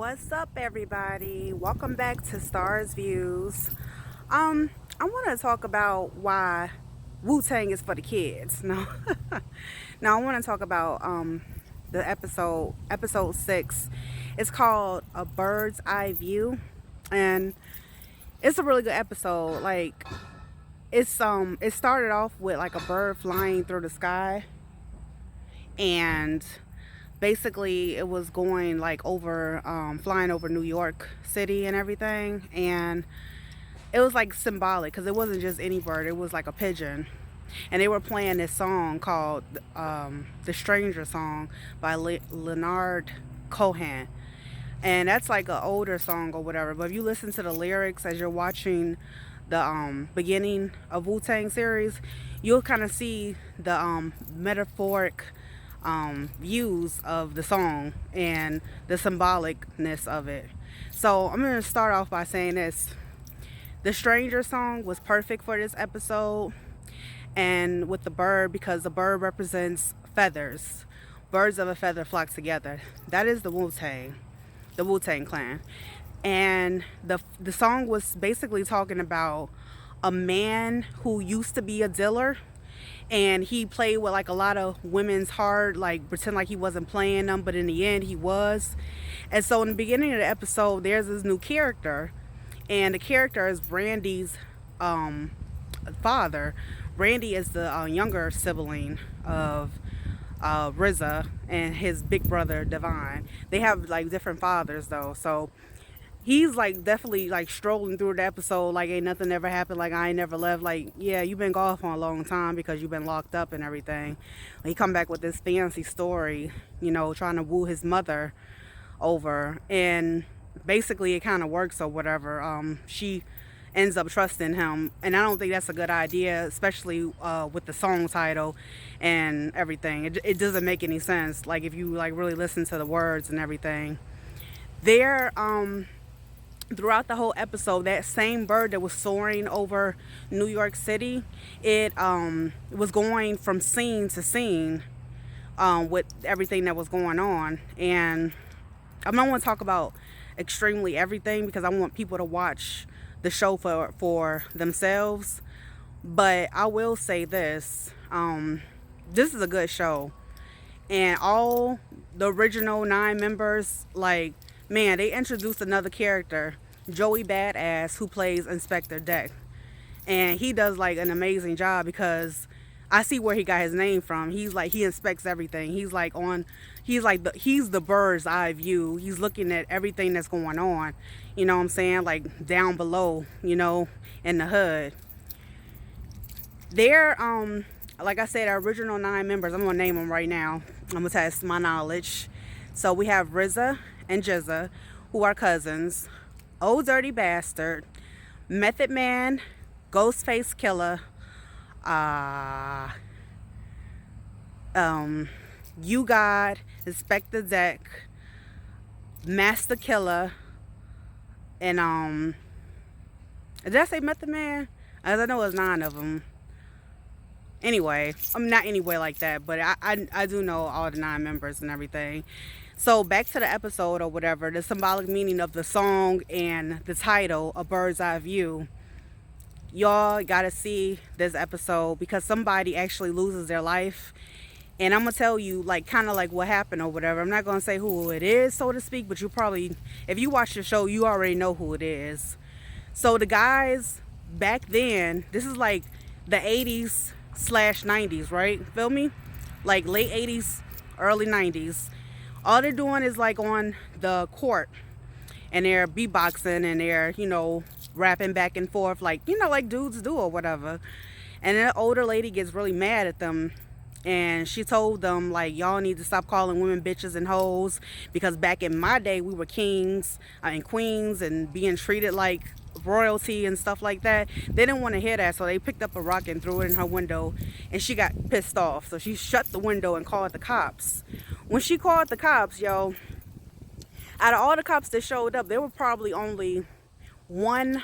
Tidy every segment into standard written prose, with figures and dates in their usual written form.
What's up, everybody? Welcome back to Stars Views. I want to talk about why Wu-Tang is for the kids. No, now I want to talk about the episode 6. It's called A Bird's Eye View, and it's a really good episode. Like it started off with like a bird flying through the sky, and basically it was going like over flying over New York City and everything, and it was like symbolic because it wasn't just any bird, it was like a pigeon, and they were playing this song called the Stranger Song by Leonard Cohen, and that's like an older song or whatever, but if you listen to the lyrics as you're watching the beginning of Wu-Tang series, you'll kind of see the metaphoric views of the song and the symbolicness of it. So I'm going to start off by saying this. The Stranger Song was perfect for this episode, and with the bird, because the bird represents feathers. Birds of a feather flock together. That is the Wu-Tang clan. And the song was basically talking about a man who used to be a dealer, and he played with like a lot of women's heart, like pretend like he wasn't playing them, but in the end he was. And so in the beginning of the episode, there's this new character, and the character is Randy's father. Randy is the younger sibling of RZA and his big brother Divine. They have like different fathers though, so he's like definitely like strolling through the episode like ain't nothing ever happened, like I ain't never left, like yeah, you've been gone for a long time because you've been locked up and everything. He come back with this fancy story, trying to woo his mother over, and basically it kind of works or whatever. She ends up trusting him, and I don't think that's a good idea, especially with the song title and everything. It doesn't make any sense, like if you like really listen to the words and everything. There throughout the whole episode, that same bird that was soaring over New York City, it was going from scene to scene with everything that was going on. And I don't want to talk about extremely everything because I want people to watch the show for themselves. But I will say this, this is a good show. And all the original 9 members, like, man, they introduced another character, Joey Badass, who plays Inspector Deck. And he does like an amazing job because I see where he got his name from. He's like, he inspects everything. He's the bird's eye view. He's looking at everything that's going on. You know what I'm saying? Like down below, in the hood. They're, like I said, our original 9 members. I'm gonna name them right now. I'm gonna test my knowledge. So we have RZA and Jizza, who are cousins. Old Dirty Bastard, Method Man, Ghostface Killer, You God, Inspector Deck, Master Killer, and did I say Method Man? As I know, it's 9 of them. Anyway, I'm not anyway like that, but I do know all the 9 members and everything. So back to the episode or whatever, the symbolic meaning of the song and the title, A Bird's Eye View. Y'all gotta see this episode because somebody actually loses their life. And I'm gonna tell you like kind of like what happened or whatever. I'm not gonna say who it is, so to speak, but you probably, if you watch the show, you already know who it is. So the guys back then, this is like the 80s/90s, right? Feel me? Like late 80s, early 90s. All they're doing is like on the court and they're beatboxing and they're, rapping back and forth like, like dudes do or whatever. And then an older lady gets really mad at them, and she told them like, y'all need to stop calling women bitches and hoes because back in my day we were kings and queens and being treated like royalty and stuff like that. They didn't want to hear that, so they picked up a rock and threw it in her window, and she got pissed off, so she shut the window and called the cops. When she called the cops, out of all the cops that showed up, there were probably only one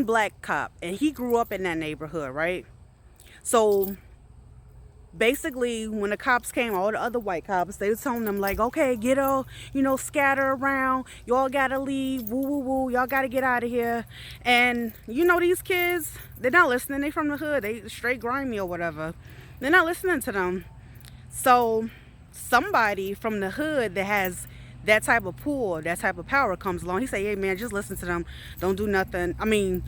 black cop, and he grew up in that neighborhood, right? So basically, when the cops came, all the other white cops, they was telling them like, okay, get all, scatter around, y'all gotta leave, woo woo woo, y'all gotta get out of here. And these kids, they're not listening. They from the hood, they straight grimy or whatever. They're not listening to them. So somebody from the hood that has that type of pull, that type of power comes along. He say, hey man, just listen to them, don't do nothing. I mean,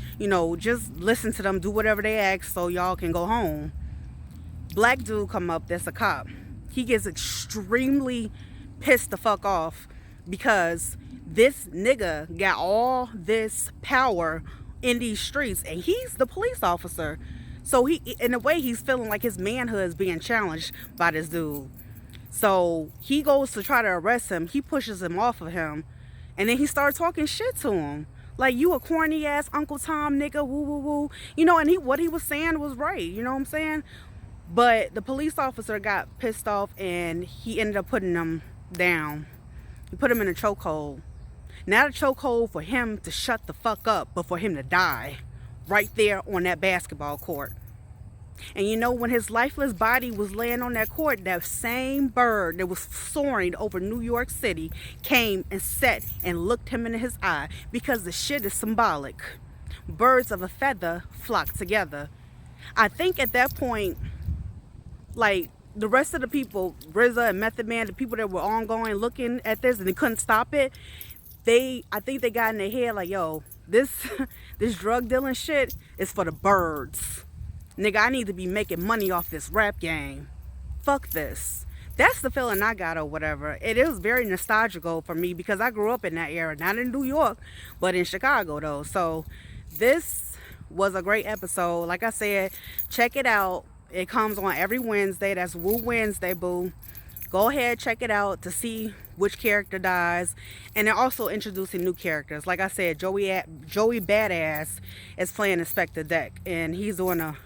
just listen to them, do whatever they ask so y'all can go home. Black dude come up, that's a cop. He gets extremely pissed the fuck off because this nigga got all this power in these streets and he's the police officer. So he, in a way, he's feeling like his manhood is being challenged by this dude. So he goes to try to arrest him. He pushes him off of him. And then he starts talking shit to him. Like, you a corny ass Uncle Tom nigga, woo woo woo. And what he was saying was right. You know what I'm saying? But the police officer got pissed off and he ended up putting him down. He put him in a chokehold. Not a chokehold for him to shut the fuck up, but for him to die right there on that basketball court. And when his lifeless body was laying on that court, that same bird that was soaring over New York City came and sat and looked him in his eye, because the shit is symbolic. Birds of a feather flock together. I think at that point, like, the rest of the people, RZA and Method Man, the people that were ongoing looking at this and they couldn't stop it, I think they got in their head like, yo, this drug dealing shit is for the birds. Nigga, I need to be making money off this rap game. Fuck this. That's the feeling I got or whatever. It is very nostalgical for me because I grew up in that era. Not in New York, but in Chicago though. So this was a great episode. Like I said, check it out. It comes on every Wednesday. That's Woo Wednesday, boo. Go ahead, check it out to see which character dies. And they're also introducing new characters. Like I said, Joey Badass is playing Inspector Deck. And he's doing a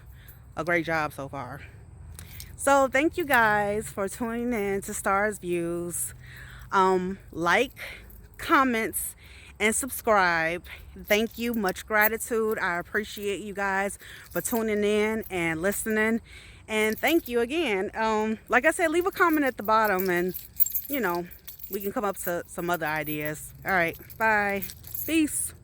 great job so far. So thank you guys for tuning in to Stars Views. Like, comments, and subscribe. Thank you. Much gratitude. I appreciate you guys for tuning in and listening. And thank you again. Like I said, leave a comment at the bottom and, we can come up to some other ideas. All right. Bye. Peace.